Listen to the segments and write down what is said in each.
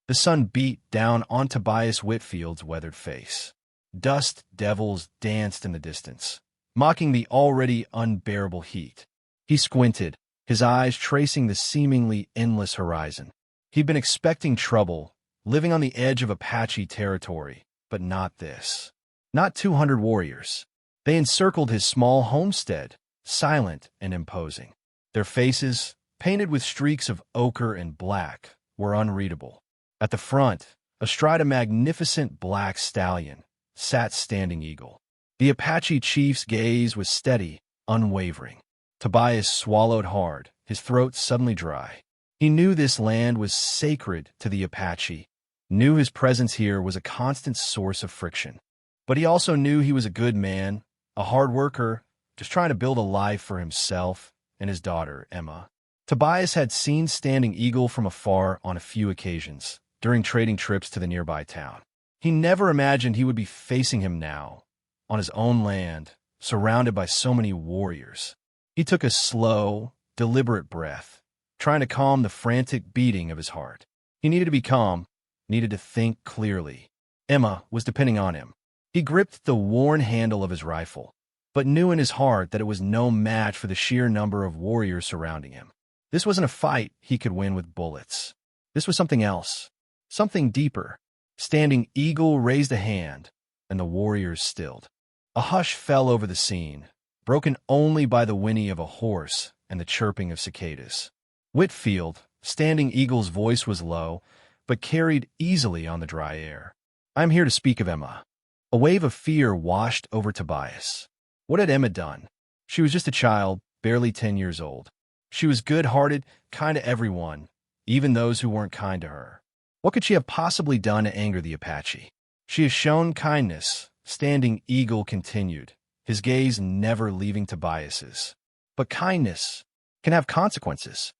The sun beat down on Tobias Whitfield's weathered face. Dust devils danced in the distance, mocking the already unbearable heat. He squinted, his eyes tracing the seemingly endless horizon. He'd been expecting trouble, living on the edge of Apache territory, but not this. Not 200 warriors. They encircled his small homestead, silent and imposing. Their faces, painted with streaks of ochre and black, were unreadable. At the front, astride a magnificent black stallion, sat Standing Eagle. The Apache chief's gaze was steady, unwavering. Tobias swallowed hard, his throat suddenly dry. He knew this land was sacred to the Apache, knew his presence here was a constant source of friction. But he also knew he was a good man, a hard worker, just trying to build a life for himself and his daughter, Emma. Tobias had seen Standing Eagle from afar on a few occasions, during trading trips to the nearby town. He never imagined he would be facing him now, on his own land, surrounded by so many warriors. He took a slow, deliberate breath, trying to calm the frantic beating of his heart. He needed to be calm, needed to think clearly. Emma was depending on him. He gripped the worn handle of his rifle, but knew in his heart that it was no match for the sheer number of warriors surrounding him. This wasn't a fight he could win with bullets. This was something else, something deeper. Standing Eagle raised a hand, and the warriors stilled. A hush fell over the scene, broken only by the whinny of a horse and the chirping of cicadas. Whitfield, Standing Eagle's voice was low, but carried easily on the dry air. "I'm here to speak of Emma." A wave of fear washed over Tobias. What had Emma done? She was just a child, barely 10 years old. She was good-hearted, kind to everyone, even those who weren't kind to her. What could she have possibly done to anger the Apache? "She has shown kindness," Standing Eagle continued, his gaze never leaving Tobias's. "But kindness can have consequences."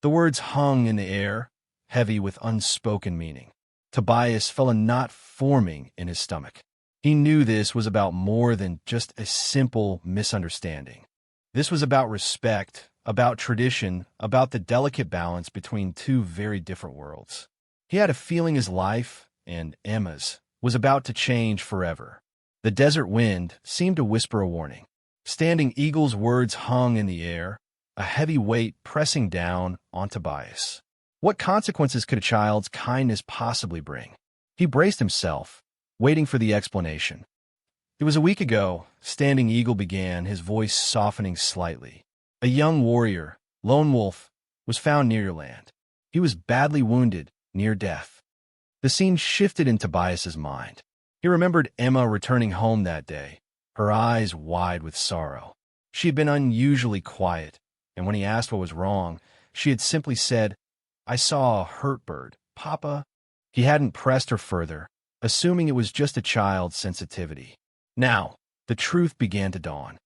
The words hung in the air, heavy with unspoken meaning. Tobias felt a knot forming in his stomach. He knew this was about more than just a simple misunderstanding. This was about respect, about tradition, about the delicate balance between two very different worlds. He had a feeling his life, and Emma's, was about to change forever. The desert wind seemed to whisper a warning. Standing Eagle's words hung in the air, a heavy weight pressing down on Tobias. What consequences could a child's kindness possibly bring? He braced himself, waiting for the explanation. "It was a week ago," Standing Eagle began, his voice softening slightly. "A young warrior, lone wolf, was found near your land. He was badly wounded, near death." The scene shifted in Tobias's mind. He remembered Emma returning home that day, her eyes wide with sorrow. She had been unusually quiet, and when he asked what was wrong, she had simply said, "I saw a hurt bird, Papa." He hadn't pressed her further, assuming it was just a child's sensitivity. Now, the truth began to dawn.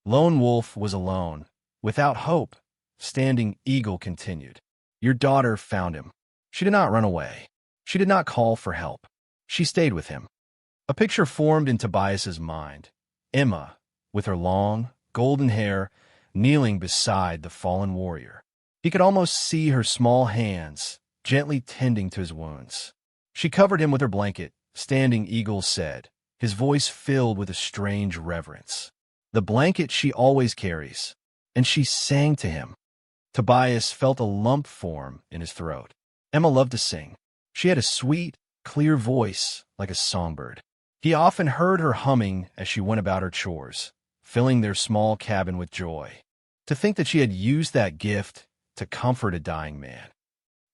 Lone Wolf was alone, without hope. Standing Eagle continued, "Your daughter found him. She did not run away. She did not call for help. She stayed with him." A picture formed in Tobias's mind. Emma, with her long, golden hair, kneeling beside the fallen warrior. He could almost see her small hands, gently tending to his wounds. She covered him with her blanket, Standing Eagle said, his voice filled with a strange reverence. "The blanket she always carries." And she sang to him. Tobias felt a lump form in his throat. Emma loved to sing. She had a sweet, clear voice like a songbird. He often heard her humming as she went about her chores, filling their small cabin with joy. To think that she had used that gift to comfort a dying man.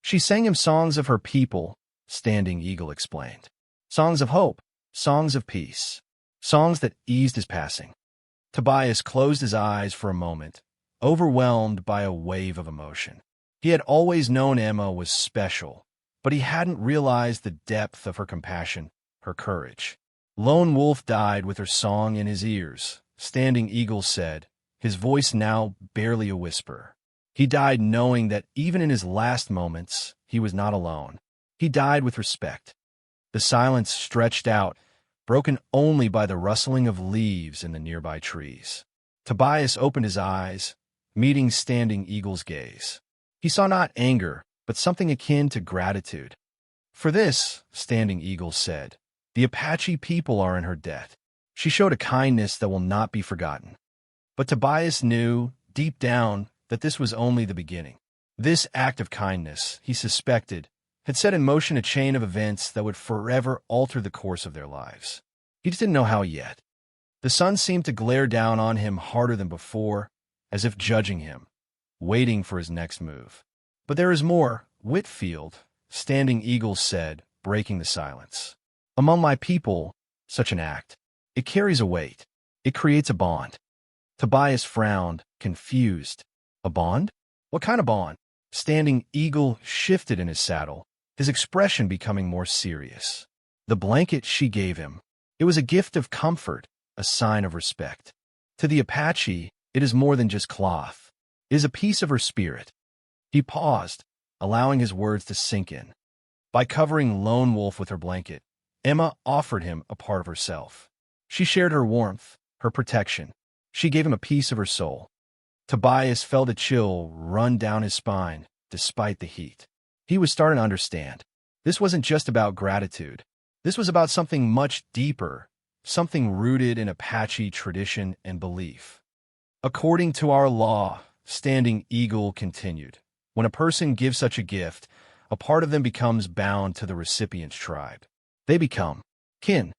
She sang him songs of her people, Standing Eagle explained. Songs of hope, songs of peace, songs that eased his passing. Tobias closed his eyes for a moment, overwhelmed by a wave of emotion. He had always known Emma was special, but he hadn't realized the depth of her compassion, her courage. Lone Wolf died with her song in his ears, Standing Eagle said, his voice now barely a whisper. He died knowing that even in his last moments, he was not alone. He died with respect. The silence stretched out, broken only by the rustling of leaves in the nearby trees. Tobias opened his eyes, meeting Standing Eagle's gaze. He saw not anger, but something akin to gratitude. For this, Standing Eagle said, the Apache people are in her debt. She showed a kindness that will not be forgotten. But Tobias knew, deep down, that this was only the beginning. This act of kindness, he suspected, had set in motion a chain of events that would forever alter the course of their lives. He just didn't know how yet. The sun seemed to glare down on him harder than before, as if judging him, waiting for his next move. But there is more. Whitfield, Standing Eagle said, breaking the silence. Among my people, such an act, it carries a weight. It creates a bond. Tobias frowned, confused. A bond? What kind of bond? Standing Eagle shifted in his saddle, his expression becoming more serious. The blanket she gave him. It was a gift of comfort, a sign of respect. To the Apache, it is more than just cloth. It is a piece of her spirit. He paused, allowing his words to sink in. By covering Lone Wolf with her blanket, Emma offered him a part of herself. She shared her warmth, her protection. She gave him a piece of her soul. Tobias felt a chill run down his spine, despite the heat. He was starting to understand. This wasn't just about gratitude. This was about something much deeper, something rooted in Apache tradition and belief. According to our law, Standing Eagle continued, when a person gives such a gift, a part of them becomes bound to the recipient's tribe. They become kin.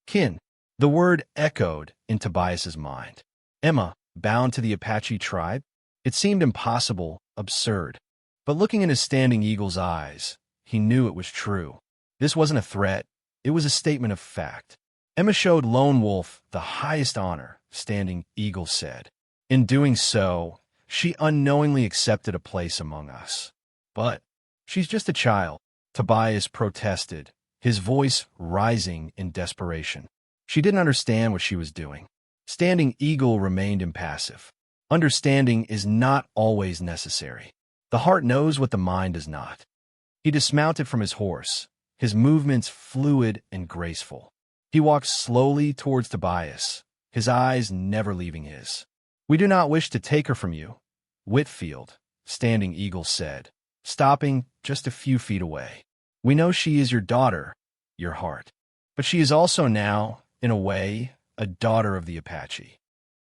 Kin. The word echoed in Tobias's mind. Emma, bound to the Apache tribe? It seemed impossible, absurd. But looking in his Standing Eagle's eyes, he knew it was true. This wasn't a threat. It was a statement of fact. Emma showed Lone Wolf the highest honor, Standing Eagle said. In doing so, she unknowingly accepted a place among us. But she's just a child, Tobias protested, his voice rising in desperation. She didn't understand what she was doing. Standing Eagle remained impassive. Understanding is not always necessary. The heart knows what the mind does not. He dismounted from his horse, his movements fluid and graceful. He walked slowly towards Tobias, his eyes never leaving his. We do not wish to take her from you, Whitfield, Standing Eagle said, stopping just a few feet away. We know she is your daughter, your heart. But she is also now, in a way, a daughter of the Apache.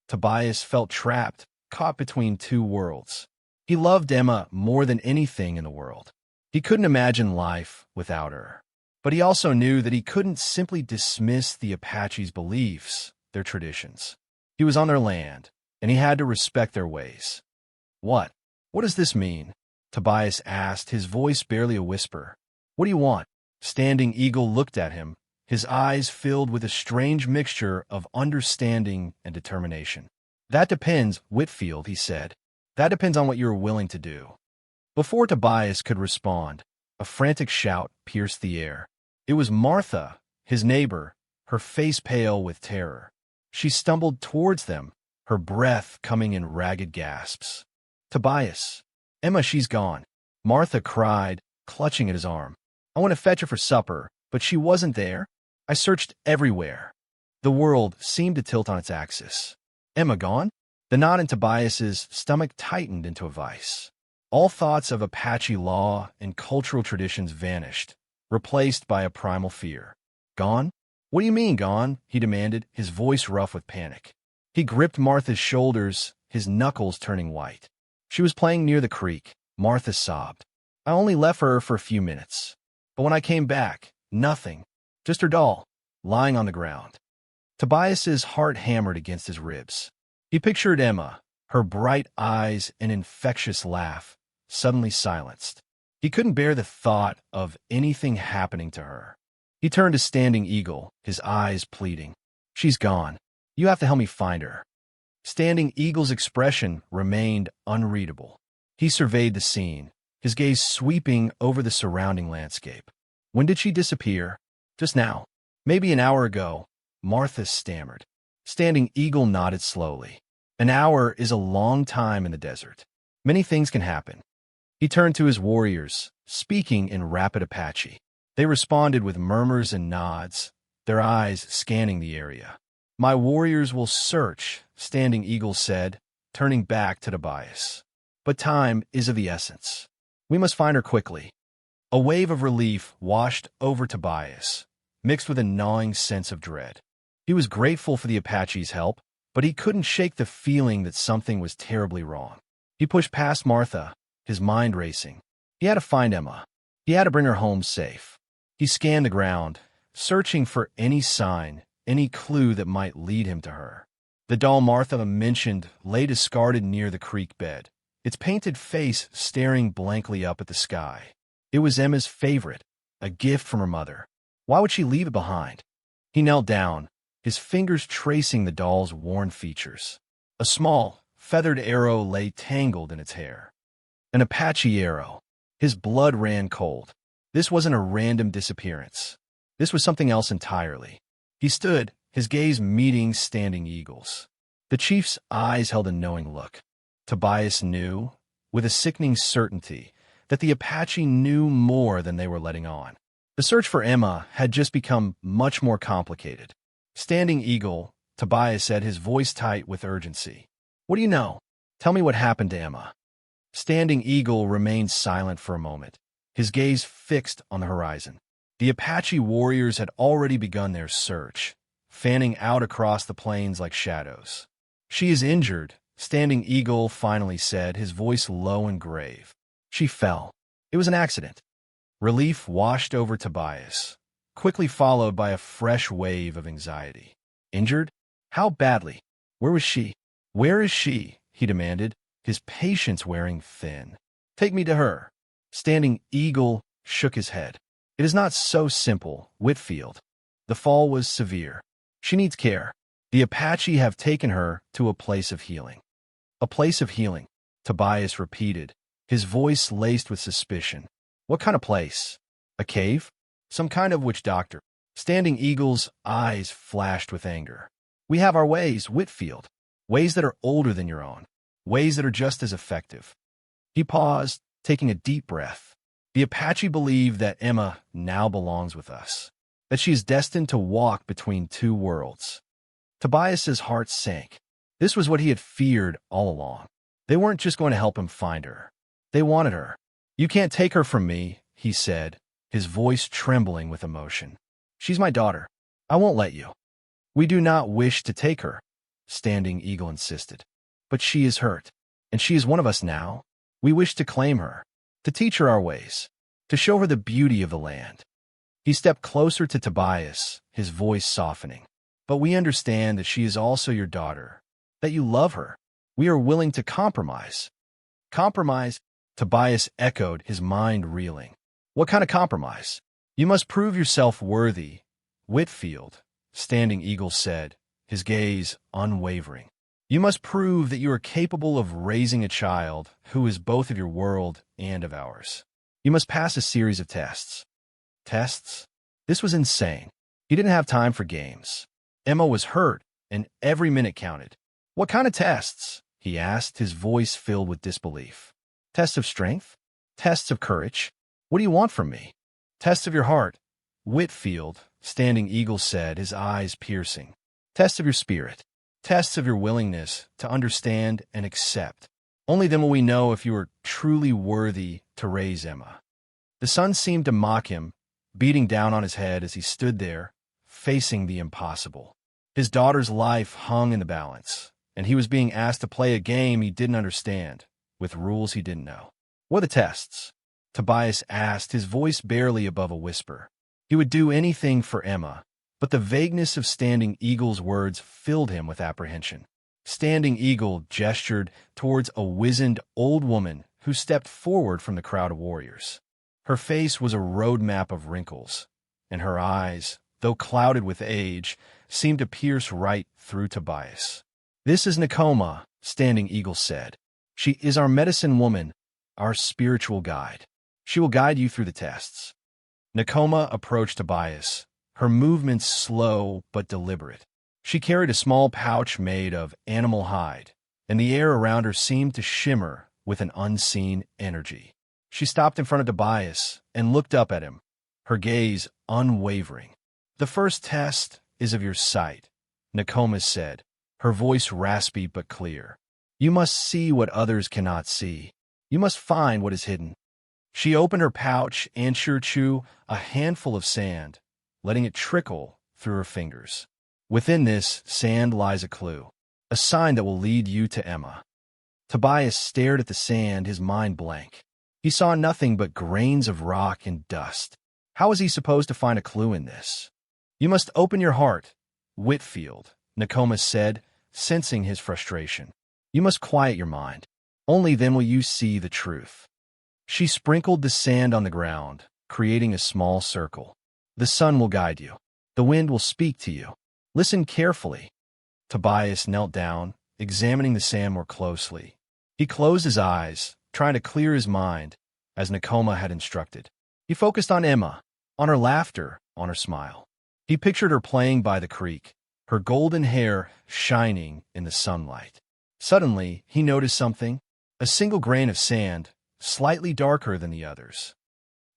Tobias felt trapped, caught between two worlds. He loved Emma more than anything in the world. He couldn't imagine life without her. But he also knew that he couldn't simply dismiss the Apache's beliefs, their traditions. He was on their land, and he had to respect their ways. What? What does this mean? Tobias asked, his voice barely a whisper. What do you want? Standing Eagle looked at him, his eyes filled with a strange mixture of understanding and determination. That depends, Whitfield, he said. That depends on what you're willing to do. Before Tobias could respond, a frantic shout pierced the air. It was Martha, his neighbor, her face pale with terror. She stumbled towards them, her breath coming in ragged gasps. Tobias. Emma, she's gone. Martha cried, clutching at his arm. I want to fetch her for supper, but she wasn't there. I searched everywhere. The world seemed to tilt on its axis. Emma gone? The knot in Tobias's stomach tightened into a vice. All thoughts of Apache law and cultural traditions vanished, replaced by a primal fear. Gone? What do you mean, gone? He demanded, his voice rough with panic. He gripped Martha's shoulders, his knuckles turning white. She was playing near the creek. Martha sobbed. I only left her for a few minutes. But when I came back, nothing. Just her doll, lying on the ground. Tobias's heart hammered against his ribs. He pictured Emma, her bright eyes and infectious laugh, suddenly silenced. He couldn't bear the thought of anything happening to her. He turned to Standing Eagle, his eyes pleading. She's gone. You have to help me find her. Standing Eagle's expression remained unreadable. He surveyed the scene, his gaze sweeping over the surrounding landscape. When did she disappear? Just now. Maybe an hour ago, Martha stammered. Standing Eagle nodded slowly. An hour is a long time in the desert. Many things can happen. He turned to his warriors, speaking in rapid Apache. They responded with murmurs and nods, their eyes scanning the area. My warriors will search, Standing Eagle said, turning back to Tobias. But time is of the essence. We must find her quickly. A wave of relief washed over Tobias, mixed with a gnawing sense of dread. He was grateful for the Apache's help, but he couldn't shake the feeling that something was terribly wrong. He pushed past Martha, his mind racing. He had to find Emma. He had to bring her home safe. He scanned the ground, searching for any sign, any clue that might lead him to her. The doll Martha mentioned lay discarded near the creek bed, its painted face staring blankly up at the sky. It was Emma's favorite, a gift from her mother. Why would she leave it behind? He knelt down, his fingers tracing the doll's worn features. A small, feathered arrow lay tangled in its hair. An Apache arrow. His blood ran cold. This wasn't a random disappearance. This was something else entirely. He stood, his gaze meeting Standing Eagle's. The chief's eyes held a knowing look. Tobias knew, with a sickening certainty, that the Apache knew more than they were letting on. The search for Emma had just become much more complicated. Standing Eagle, Tobias said, his voice tight with urgency. What do you know? Tell me what happened to Emma. Standing Eagle remained silent for a moment, his gaze fixed on the horizon. The Apache warriors had already begun their search, fanning out across the plains like shadows. She is injured, Standing Eagle finally said, his voice low and grave. She fell. It was an accident. Relief washed over Tobias, quickly followed by a fresh wave of anxiety. Injured? How badly? Where was she? Where is she? He demanded, his patience wearing thin. Take me to her. Standing Eagle shook his head. It is not so simple, Whitfield. The fall was severe. She needs care. The Apache have taken her to a place of healing. A place of healing, Tobias repeated, his voice laced with suspicion. What kind of place? A cave? Some kind of witch doctor? Standing Eagle's eyes flashed with anger. We have our ways, Whitfield. Ways that are older than your own. Ways that are just as effective. He paused, taking a deep breath. The Apache believe that Emma now belongs with us, that she is destined to walk between two worlds. Tobias's heart sank. This was what he had feared all along. They weren't just going to help him find her. They wanted her. You can't take her from me, he said, his voice trembling with emotion. She's my daughter. I won't let you. We do not wish to take her, Standing Eagle insisted. But she is hurt, and she is one of us now. We wish to claim her, to teach her our ways, to show her the beauty of the land. He stepped closer to Tobias, his voice softening. But we understand that she is also your daughter, that you love her. We are willing to compromise. Compromise? Tobias echoed, his mind reeling. What kind of compromise? You must prove yourself worthy, Whitfield, Standing Eagle said, his gaze unwavering. You must prove that you are capable of raising a child who is both of your world and of ours. You must pass a series of tests. Tests? This was insane. He didn't have time for games. Emma was hurt, and every minute counted. What kind of tests? He asked, his voice filled with disbelief. Tests of strength? Tests of courage? What do you want from me? Tests of your heart, Whitfield, Standing Eagle said, his eyes piercing. Tests of your spirit. Tests of your willingness to understand and accept. Only then will we know if you are truly worthy to raise Emma. The sun seemed to mock him, beating down on his head as he stood there, facing the impossible. His daughter's life hung in the balance, and he was being asked to play a game he didn't understand, with rules he didn't know. What are the tests? Tobias asked, his voice barely above a whisper. He would do anything for Emma, but the vagueness of Standing Eagle's words filled him with apprehension. Standing Eagle gestured towards a wizened old woman who stepped forward from the crowd of warriors. Her face was a roadmap of wrinkles, and her eyes, though clouded with age, seemed to pierce right through Tobias. This is Nakoma, Standing Eagle said. She is our medicine woman, our spiritual guide. She will guide you through the tests. Nakoma approached Tobias, her movements slow but deliberate. She carried a small pouch made of animal hide, and the air around her seemed to shimmer with an unseen energy. She stopped in front of Tobias and looked up at him, her gaze unwavering. The first test is of your sight, Nakoma said, her voice raspy but clear. You must see what others cannot see. You must find what is hidden. She opened her pouch and chew a handful of sand, letting it trickle through her fingers. Within this sand lies a clue, a sign that will lead you to Emma. Tobias stared at the sand, his mind blank. He saw nothing but grains of rock and dust. How was he supposed to find a clue in this? You must open your heart, Whitfield, Nakoma said, sensing his frustration. You must quiet your mind. Only then will you see the truth. She sprinkled the sand on the ground, creating a small circle. The sun will guide you. The wind will speak to you. Listen carefully. Tobias knelt down, examining the sand more closely. He closed his eyes, trying to clear his mind, as Nakoma had instructed. He focused on Emma, on her laughter, on her smile. He pictured her playing by the creek, her golden hair shining in the sunlight. Suddenly, he noticed something, a single grain of sand, slightly darker than the others.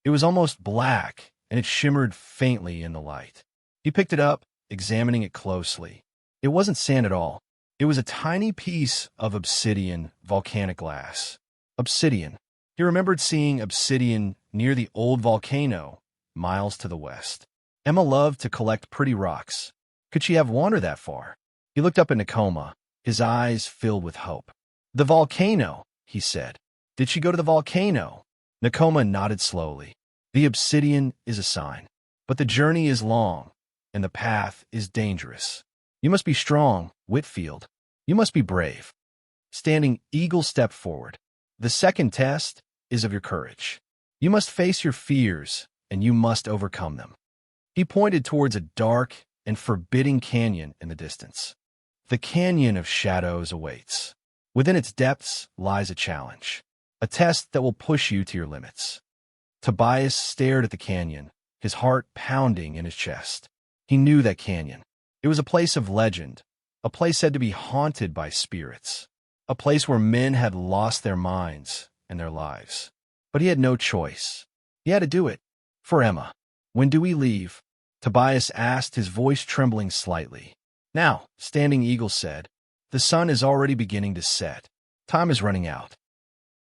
It was almost black, and it shimmered faintly in the light. He picked it up, examining it closely. It wasn't sand at all. It was a tiny piece of obsidian volcanic glass. Obsidian. He remembered seeing obsidian near the old volcano, miles to the west. Emma loved to collect pretty rocks. Could she have wandered that far? He looked up at Nakoma, his eyes filled with hope. The volcano, he said. Did she go to the volcano? Nakoma nodded slowly. The obsidian is a sign. But the journey is long, and the path is dangerous. You must be strong, Whitfield. You must be brave. Standing Eagle stepped forward. The second test is of your courage. You must face your fears, and you must overcome them. He pointed towards a dark and forbidding canyon in the distance. The canyon of shadows awaits. Within its depths lies a challenge, a test that will push you to your limits. Tobias stared at the canyon, his heart pounding in his chest. He knew that canyon. It was a place of legend, a place said to be haunted by spirits, a place where men had lost their minds and their lives. But he had no choice. He had to do it. For Emma. When do we leave? Tobias asked, his voice trembling slightly. Now, Standing Eagle said, the sun is already beginning to set. Time is running out.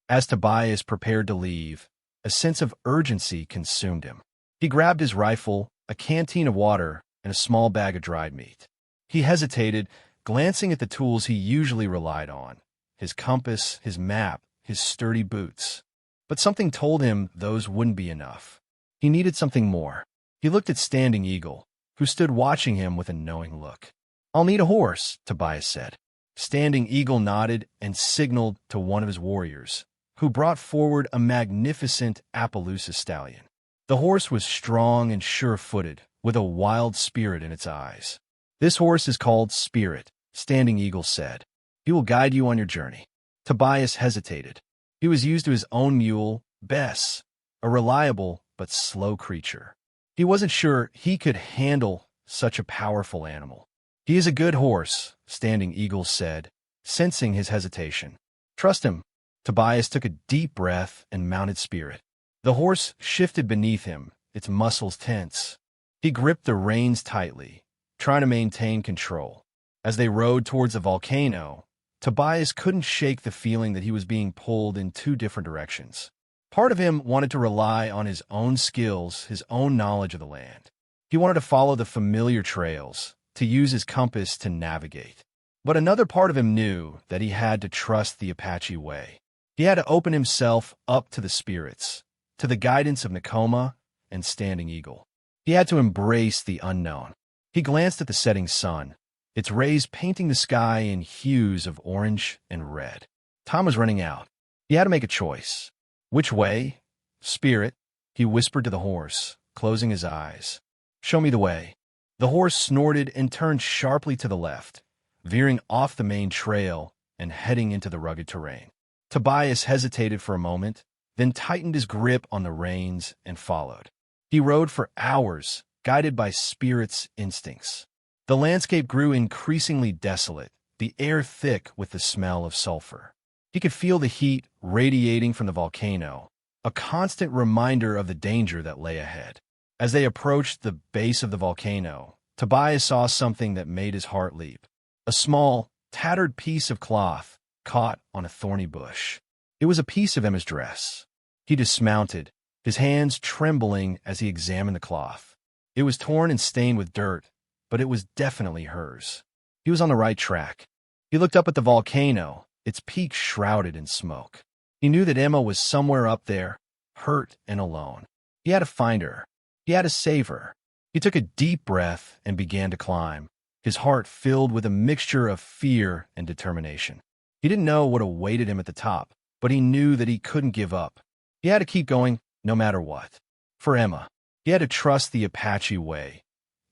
As Tobias prepared to leave, a sense of urgency consumed him. He grabbed his rifle, a canteen of water, and a small bag of dried meat. He hesitated, glancing at the tools he usually relied on, his compass, his map, his sturdy boots. But something told him those wouldn't be enough. He needed something more. He looked at Standing Eagle, who stood watching him with a knowing look. I'll need a horse, Tobias said. Standing Eagle nodded and signaled to one of his warriors, who brought forward a magnificent Appaloosa stallion. The horse was strong and sure-footed, with a wild spirit in its eyes. This horse is called Spirit, Standing Eagle said. He will guide you on your journey. Tobias hesitated. He was used to his own mule, Bess, a reliable but slow creature. He wasn't sure he could handle such a powerful animal. He is a good horse, Standing Eagle said, sensing his hesitation. Trust him. Tobias took a deep breath and mounted Spirit. The horse shifted beneath him, its muscles tense. He gripped the reins tightly, trying to maintain control. As they rode towards the volcano, Tobias couldn't shake the feeling that he was being pulled in two different directions. Part of him wanted to rely on his own skills, his own knowledge of the land. He wanted to follow the familiar trails, to use his compass to navigate. But another part of him knew that he had to trust the Apache way. He had to open himself up to the spirits, to the guidance of Nakoma and Standing Eagle. He had to embrace the unknown. He glanced at the setting sun, its rays painting the sky in hues of orange and red. Time was running out. He had to make a choice. Which way? Spirit, he whispered to the horse, closing his eyes. Show me the way. The horse snorted and turned sharply to the left, veering off the main trail and heading into the rugged terrain. Tobias hesitated for a moment, then tightened his grip on the reins and followed. He rode for hours, guided by Spirit's instincts. The landscape grew increasingly desolate, the air thick with the smell of sulfur. He could feel the heat radiating from the volcano, a constant reminder of the danger that lay ahead. As they approached the base of the volcano, Tobias saw something that made his heart leap. A small, tattered piece of cloth caught on a thorny bush. It was a piece of Emma's dress. He dismounted, his hands trembling as he examined the cloth. It was torn and stained with dirt, but it was definitely hers. He was on the right track. He looked up at the volcano, its peak shrouded in smoke. He knew that Emma was somewhere up there, hurt and alone. He had to find her. He had to save her. He took a deep breath and began to climb, his heart filled with a mixture of fear and determination. He didn't know what awaited him at the top, but he knew that he couldn't give up. He had to keep going no matter what. For Emma, he had to trust the Apache way,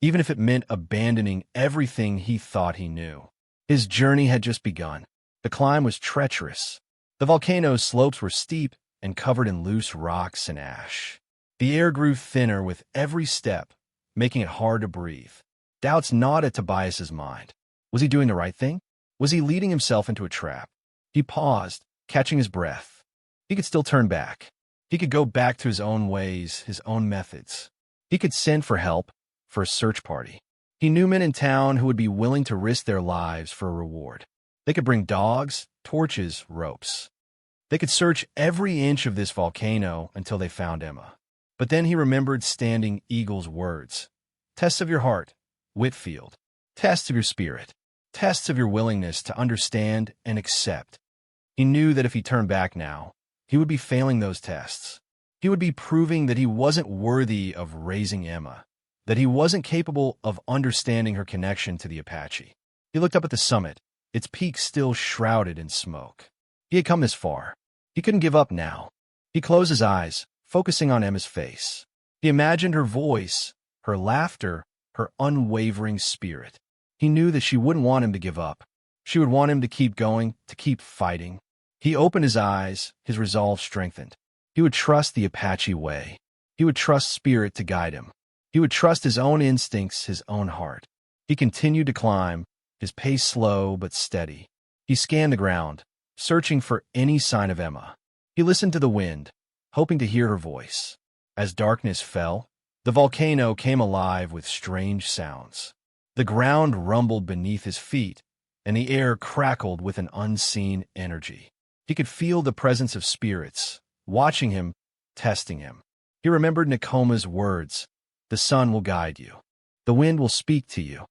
even if it meant abandoning everything he thought he knew. His journey had just begun. The climb was treacherous. The volcano's slopes were steep and covered in loose rocks and ash. The air grew thinner with every step, making it hard to breathe. Doubts gnawed at Tobias's mind. Was he doing the right thing? Was he leading himself into a trap? He paused, catching his breath. He could still turn back. He could go back to his own ways, his own methods. He could send for help, for a search party. He knew men in town who would be willing to risk their lives for a reward. They could bring dogs, torches, ropes. They could search every inch of this volcano until they found Emma. But then he remembered Standing Eagle's words. Tests of your heart, Whitfield. Tests of your spirit. Tests of your willingness to understand and accept. He knew that if he turned back now, he would be failing those tests. He would be proving that he wasn't worthy of raising Emma, that he wasn't capable of understanding her connection to the Apache. He looked up at the summit, its peak still shrouded in smoke. He had come this far. He couldn't give up now. He closed his eyes, focusing on Emma's face. He imagined her voice, her laughter, her unwavering spirit. He knew that she wouldn't want him to give up. She would want him to keep going, to keep fighting. He opened his eyes, his resolve strengthened. He would trust the Apache way. He would trust spirit to guide him. He would trust his own instincts, his own heart. He continued to climb, his pace slow but steady. He scanned the ground, searching for any sign of Emma. He listened to the wind, hoping to hear her voice. As darkness fell, the volcano came alive with strange sounds. The ground rumbled beneath his feet, and the air crackled with an unseen energy. He could feel the presence of spirits, watching him, testing him. He remembered Nakoma's words, "The sun will guide you. The wind will speak to you."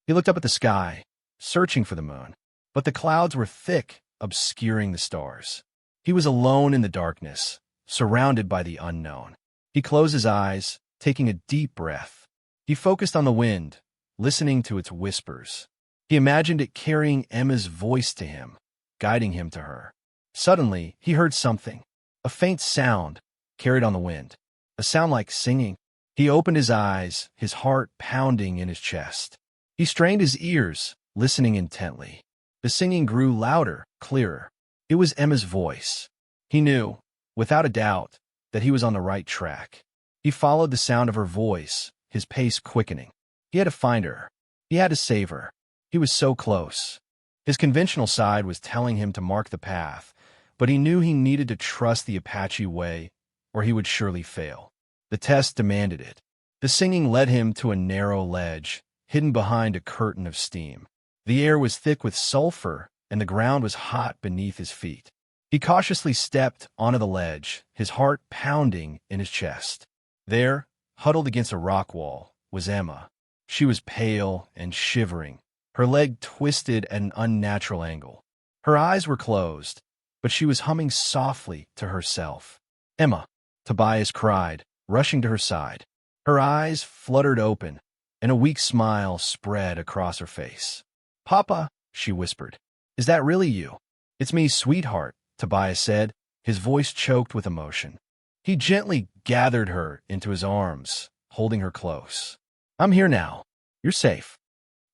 He looked up at the sky, searching for the moon, but the clouds were thick, obscuring the stars. He was alone in the darkness, surrounded by the unknown. He closed his eyes, taking a deep breath. He focused on the wind, listening to its whispers. He imagined it carrying Emma's voice to him, guiding him to her. Suddenly, he heard something, a faint sound carried on the wind, a sound like singing. He opened his eyes, his heart pounding in his chest. He strained his ears, listening intently. The singing grew louder, clearer. It was Emma's voice. He knew, without a doubt, that he was on the right track. He followed the sound of her voice, his pace quickening. He had to find her. He had to save her. He was so close. His conventional side was telling him to mark the path, but he knew he needed to trust the Apache way, or he would surely fail. The test demanded it. The singing led him to a narrow ledge, hidden behind a curtain of steam. The air was thick with sulfur, and the ground was hot beneath his feet. He cautiously stepped onto the ledge, his heart pounding in his chest. There, huddled against a rock wall, was Emma. She was pale and shivering, her leg twisted at an unnatural angle. Her eyes were closed, but she was humming softly to herself. "Emma," Tobias cried, rushing to her side. Her eyes fluttered open, and a weak smile spread across her face. "Papa," she whispered, "is that really you?" "It's me, sweetheart," Tobias said, his voice choked with emotion. He gently gathered her into his arms, holding her close. "I'm here now. You're safe."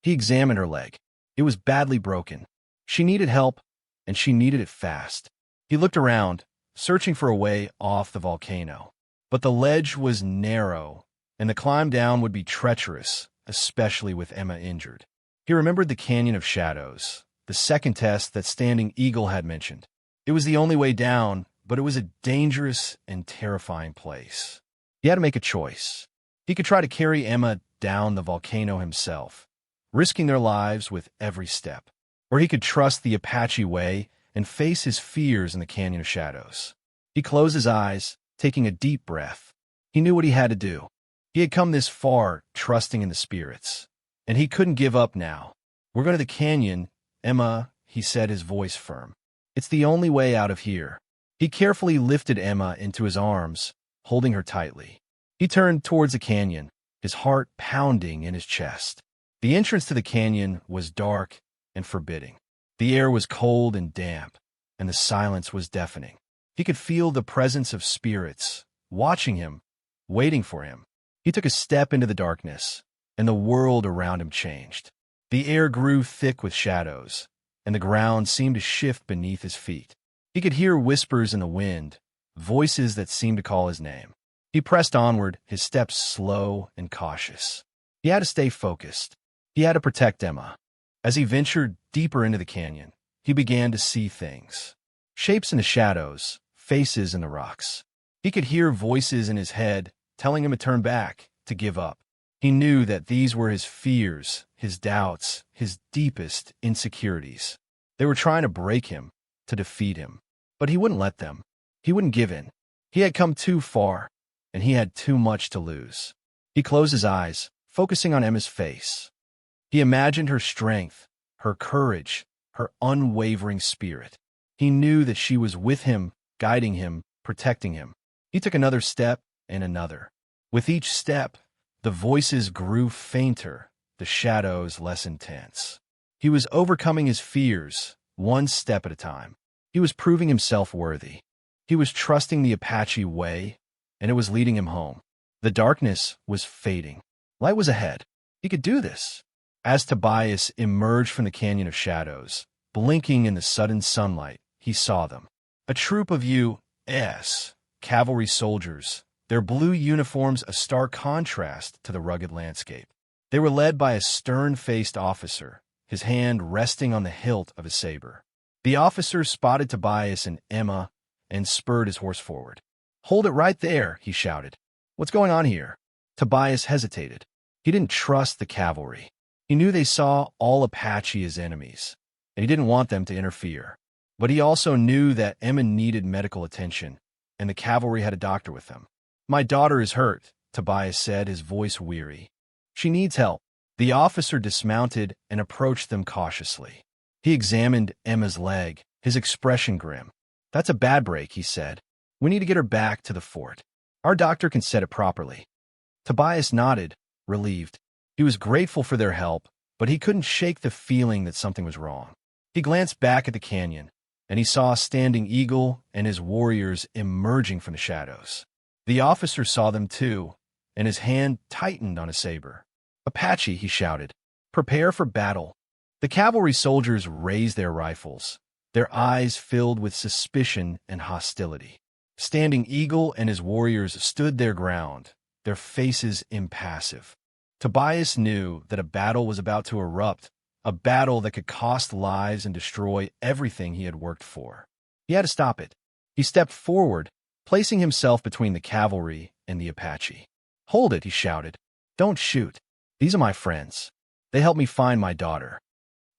He examined her leg. It was badly broken. She needed help, and she needed it fast. He looked around, searching for a way off the volcano. But the ledge was narrow, and the climb down would be treacherous, especially with Emma injured. He remembered the Canyon of Shadows, the second test that Standing Eagle had mentioned. It was the only way down, but it was a dangerous and terrifying place. He had to make a choice. He could try to carry Emma down the volcano himself, risking their lives with every step. Or he could trust the Apache way and face his fears in the Canyon of Shadows. He closed his eyes, taking a deep breath. He knew what he had to do. He had come this far, trusting in the spirits. And he couldn't give up now. "We're going to the canyon, Emma," he said, his voice firm. "It's the only way out of here." He carefully lifted Emma into his arms, holding her tightly. He turned towards the canyon, his heart pounding in his chest. The entrance to the canyon was dark and forbidding. The air was cold and damp, and the silence was deafening. He could feel the presence of spirits, watching him, waiting for him. He took a step into the darkness, and the world around him changed. The air grew thick with shadows, and the ground seemed to shift beneath his feet. He could hear whispers in the wind, voices that seemed to call his name. He pressed onward, his steps slow and cautious. He had to stay focused. He had to protect Emma. As he ventured deeper into the canyon, he began to see things. Shapes in the shadows, faces in the rocks. He could hear voices in his head telling him to turn back, to give up. He knew that these were his fears, his doubts, his deepest insecurities. They were trying to break him, to defeat him. But he wouldn't let them. He wouldn't give in. He had come too far, and he had too much to lose. He closed his eyes, focusing on Emma's face. He imagined her strength, her courage, her unwavering spirit. He knew that she was with him, guiding him, protecting him. He took another step and another. With each step, the voices grew fainter, the shadows less intense. He was overcoming his fears, one step at a time. He was proving himself worthy. He was trusting the Apache way, and it was leading him home. The darkness was fading. Light was ahead. He could do this. As Tobias emerged from the canyon of shadows, blinking in the sudden sunlight, he saw them. A troop of U.S. cavalry soldiers, their blue uniforms a stark contrast to the rugged landscape. They were led by a stern-faced officer, his hand resting on the hilt of his saber. The officer spotted Tobias and Emma and spurred his horse forward. "Hold it right there," he shouted. "What's going on here?" Tobias hesitated. He didn't trust the cavalry. He knew they saw all Apache as enemies, and he didn't want them to interfere. But he also knew that Emma needed medical attention, and the cavalry had a doctor with them. "My daughter is hurt," Tobias said, his voice weary. "She needs help." The officer dismounted and approached them cautiously. He examined Emma's leg, his expression grim. "That's a bad break," he said. "We need to get her back to the fort. Our doctor can set it properly." Tobias nodded, relieved. He was grateful for their help, but he couldn't shake the feeling that something was wrong. He glanced back at the canyon, and he saw Standing Eagle and his warriors emerging from the shadows. The officer saw them too, and his hand tightened on his saber. "Apache," he shouted, "prepare for battle." The cavalry soldiers raised their rifles, their eyes filled with suspicion and hostility. Standing Eagle and his warriors stood their ground, their faces impassive. Tobias knew that a battle was about to erupt, a battle that could cost lives and destroy everything he had worked for. He had to stop it. He stepped forward, placing himself between the cavalry and the Apache. "Hold it," he shouted. "Don't shoot. These are my friends. They helped me find my daughter."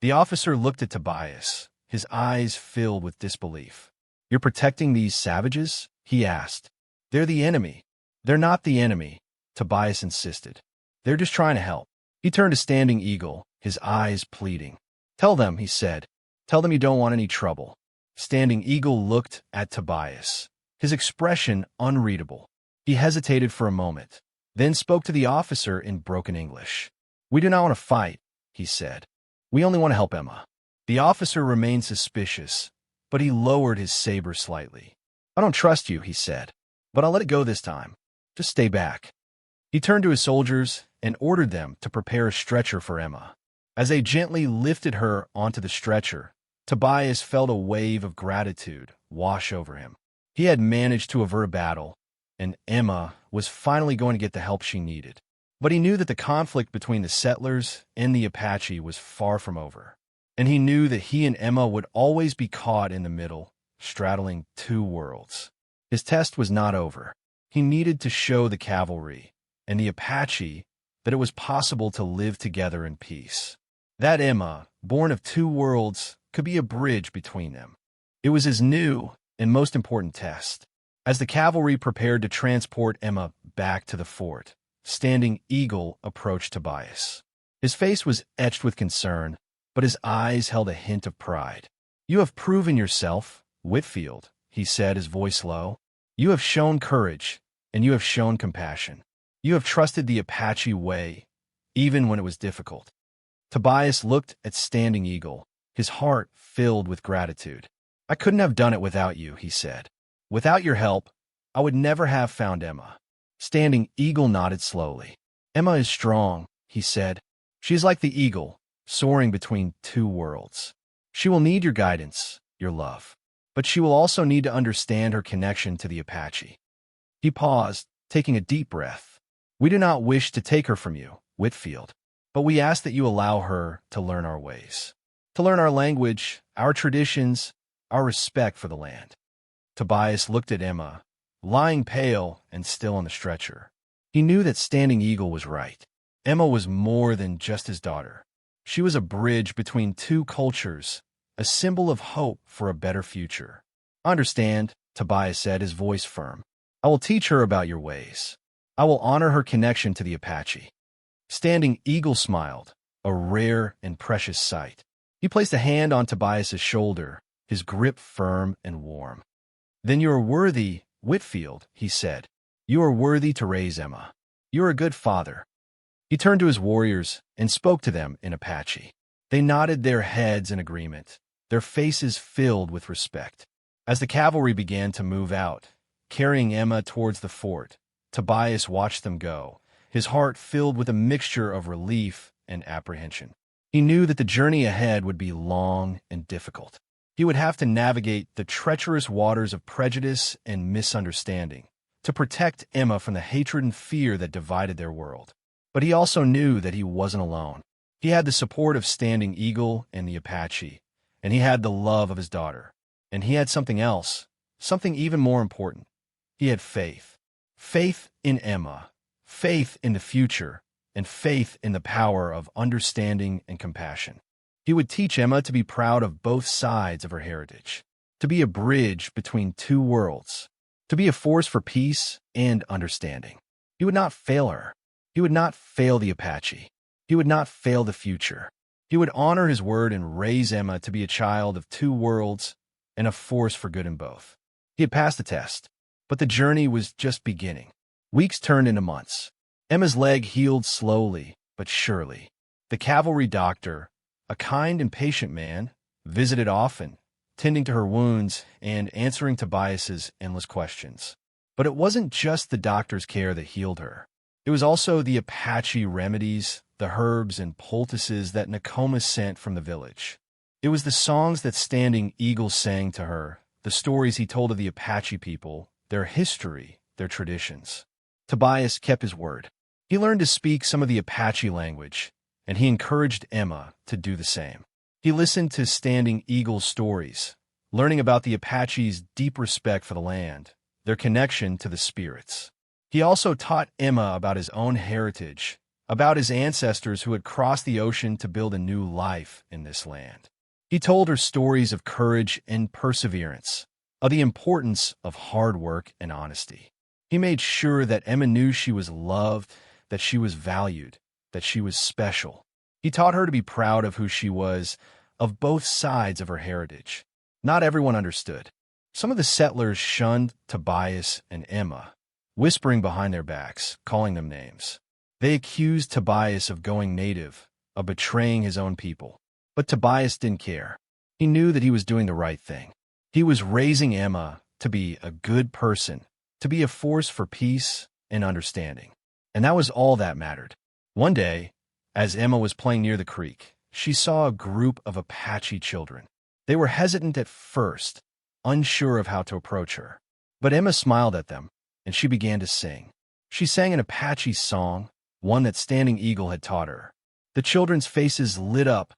The officer looked at Tobias, his eyes filled with disbelief. "You're protecting these savages?" he asked. "They're the enemy." "They're not the enemy," Tobias insisted. "They're just trying to help." He turned to Standing Eagle, his eyes pleading. "Tell them," he said. "Tell them you don't want any trouble." Standing Eagle looked at Tobias, his expression unreadable. He hesitated for a moment, then spoke to the officer in broken English. "We do not want to fight," he said. "We only want to help Emma." The officer remained suspicious, but he lowered his saber slightly. "I don't trust you," he said, "but I'll let it go this time. Just stay back." He turned to his soldiers and ordered them to prepare a stretcher for Emma. As they gently lifted her onto the stretcher, Tobias felt a wave of gratitude wash over him. He had managed to avert a battle, and Emma was finally going to get the help she needed. But he knew that the conflict between the settlers and the Apache was far from over. And he knew that he and Emma would always be caught in the middle, straddling two worlds. His test was not over. He needed to show the cavalry and the Apache that it was possible to live together in peace. That Emma, born of two worlds, could be a bridge between them. It was his new and most important test. As the cavalry prepared to transport Emma back to the fort, Standing Eagle approached Tobias. His face was etched with concern, but his eyes held a hint of pride. "You have proven yourself, Whitfield," he said, his voice low. "You have shown courage, and you have shown compassion. You have trusted the Apache way, even when it was difficult." Tobias looked at Standing Eagle, his heart filled with gratitude. "I couldn't have done it without you," he said. "Without your help, I would never have found Emma." Standing Eagle nodded slowly. "Emma is strong," he said. "She is like the eagle, soaring between two worlds. She will need your guidance, your love, but she will also need to understand her connection to the Apache." He paused, taking a deep breath. "We do not wish to take her from you, Whitfield, but we ask that you allow her to learn our ways, to learn our language, our traditions, our respect for the land." Tobias looked at Emma, lying pale and still on the stretcher. He knew that Standing Eagle was right. Emma was more than just his daughter. She was a bridge between two cultures, a symbol of hope for a better future. "I understand," Tobias said, his voice firm. "I will teach her about your ways. I will honor her connection to the Apache." Standing Eagle smiled, a rare and precious sight. He placed a hand on Tobias's shoulder, his grip firm and warm. "Then you are worthy, Whitfield," he said. "You are worthy to raise Emma. You are a good father." He turned to his warriors and spoke to them in Apache. They nodded their heads in agreement, their faces filled with respect. As the cavalry began to move out, carrying Emma towards the fort, Tobias watched them go, his heart filled with a mixture of relief and apprehension. He knew that the journey ahead would be long and difficult. He would have to navigate the treacherous waters of prejudice and misunderstanding to protect Emma from the hatred and fear that divided their world. But he also knew that he wasn't alone. He had the support of Standing Eagle and the Apache, and he had the love of his daughter. And he had something else, something even more important. He had faith. Faith in Emma, faith in the future, and faith in the power of understanding and compassion. He would teach Emma to be proud of both sides of her heritage, to be a bridge between two worlds, to be a force for peace and understanding. He would not fail her. He would not fail the Apache. He would not fail the future. He would honor his word and raise Emma to be a child of two worlds and a force for good in both. He had passed the test, but the journey was just beginning. Weeks turned into months. Emma's leg healed slowly but surely. The cavalry doctor, a kind and patient man, visited often, tending to her wounds and answering Tobias's endless questions. But it wasn't just the doctor's care that healed her. It was also the Apache remedies, the herbs and poultices that Nakoma sent from the village. It was the songs that Standing Eagle sang to her, the stories he told of the Apache people, their history, their traditions. Tobias kept his word. He learned to speak some of the Apache language, and he encouraged Emma to do the same. He listened to Standing Eagle's stories, learning about the Apache's deep respect for the land, their connection to the spirits. He also taught Emma about his own heritage, about his ancestors who had crossed the ocean to build a new life in this land. He told her stories of courage and perseverance, of the importance of hard work and honesty. He made sure that Emma knew she was loved, that she was valued, that she was special. He taught her to be proud of who she was, of both sides of her heritage. Not everyone understood. Some of the settlers shunned Tobias and Emma, whispering behind their backs, calling them names. They accused Tobias of going native, of betraying his own people. But Tobias didn't care. He knew that he was doing the right thing. He was raising Emma to be a good person, to be a force for peace and understanding. And that was all that mattered. One day, as Emma was playing near the creek, she saw a group of Apache children. They were hesitant at first, unsure of how to approach her. But Emma smiled at them, and she began to sing. She sang an Apache song, one that Standing Eagle had taught her. The children's faces lit up,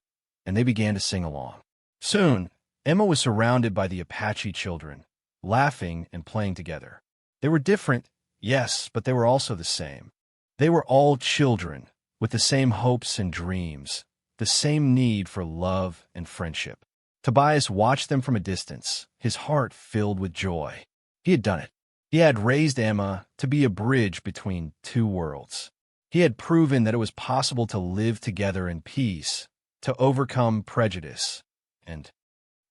and they began to sing along. Soon, Emma was surrounded by the Apache children, laughing and playing together. They were different, yes, but they were also the same. They were all children, with the same hopes and dreams, the same need for love and friendship. Tobias watched them from a distance, his heart filled with joy. He had done it. He had raised Emma to be a bridge between two worlds. He had proven that it was possible to live together in peace, to overcome prejudice and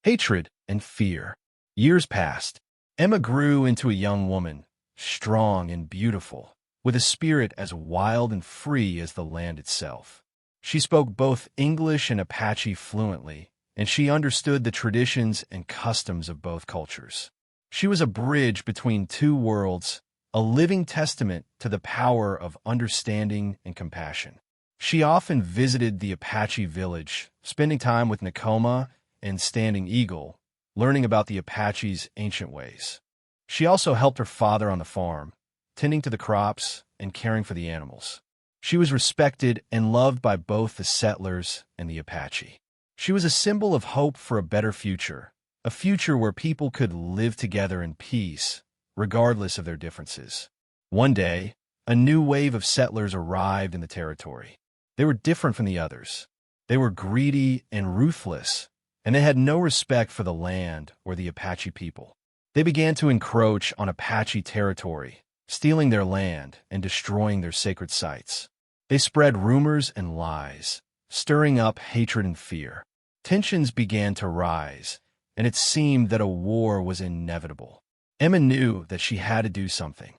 hatred and fear. Years passed. Emma grew into a young woman, strong and beautiful, with a spirit as wild and free as the land itself. She spoke both English and Apache fluently, and she understood the traditions and customs of both cultures. She was a bridge between two worlds, a living testament to the power of understanding and compassion. She often visited the Apache village, spending time with Nakoma and Standing Eagle, learning about the Apache's ancient ways. She also helped her father on the farm, tending to the crops and caring for the animals. She was respected and loved by both the settlers and the Apache. She was a symbol of hope for a future where people could live together in peace, regardless of their differences. One day, a new wave of settlers arrived in the territory. They were different from the others. They were greedy and ruthless, and they had no respect for the land or the Apache people. They began to encroach on Apache territory, stealing their land and destroying their sacred sites. They spread rumors and lies, stirring up hatred and fear. Tensions began to rise, and it seemed that a war was inevitable. Emma knew that she had to do something.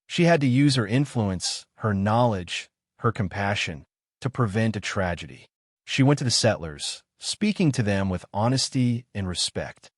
She had to use her influence, her knowledge, her compassion to prevent a tragedy. She went to the settlers, speaking to them with honesty and respect.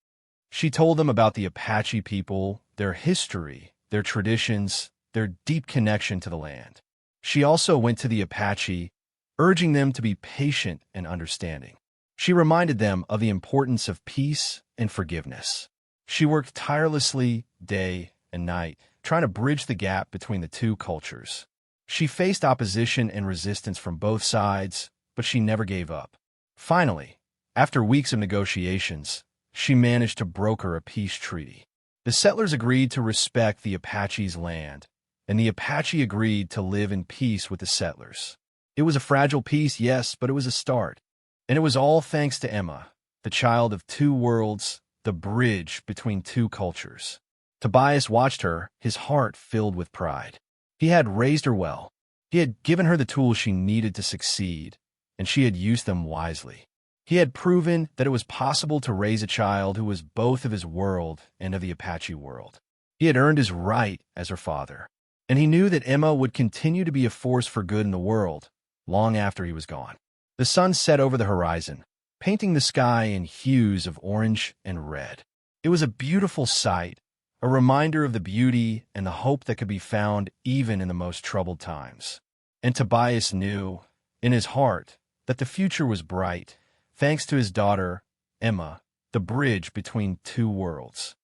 She told them about the Apache people, their history, their traditions, their deep connection to the land. She also went to the Apache, urging them to be patient and understanding. She reminded them of the importance of peace and forgiveness. She worked tirelessly day and night, trying to bridge the gap between the two cultures. She faced opposition and resistance from both sides, but she never gave up. Finally, after weeks of negotiations, she managed to broker a peace treaty. The settlers agreed to respect the Apache's land, and the Apache agreed to live in peace with the settlers. It was a fragile peace, yes, but it was a start. And it was all thanks to Emma, the child of two worlds, the bridge between two cultures. Tobias watched her, his heart filled with pride. He had raised her well. He had given her the tools she needed to succeed, and she had used them wisely. He had proven that it was possible to raise a child who was both of his world and of the Apache world. He had earned his right as her father, and he knew that Emma would continue to be a force for good in the world long after he was gone. The sun set over the horizon, painting the sky in hues of orange and red. It was a beautiful sight, a reminder of the beauty and the hope that could be found even in the most troubled times. And Tobias knew, in his heart, that the future was bright, thanks to his daughter, Emma, the bridge between two worlds.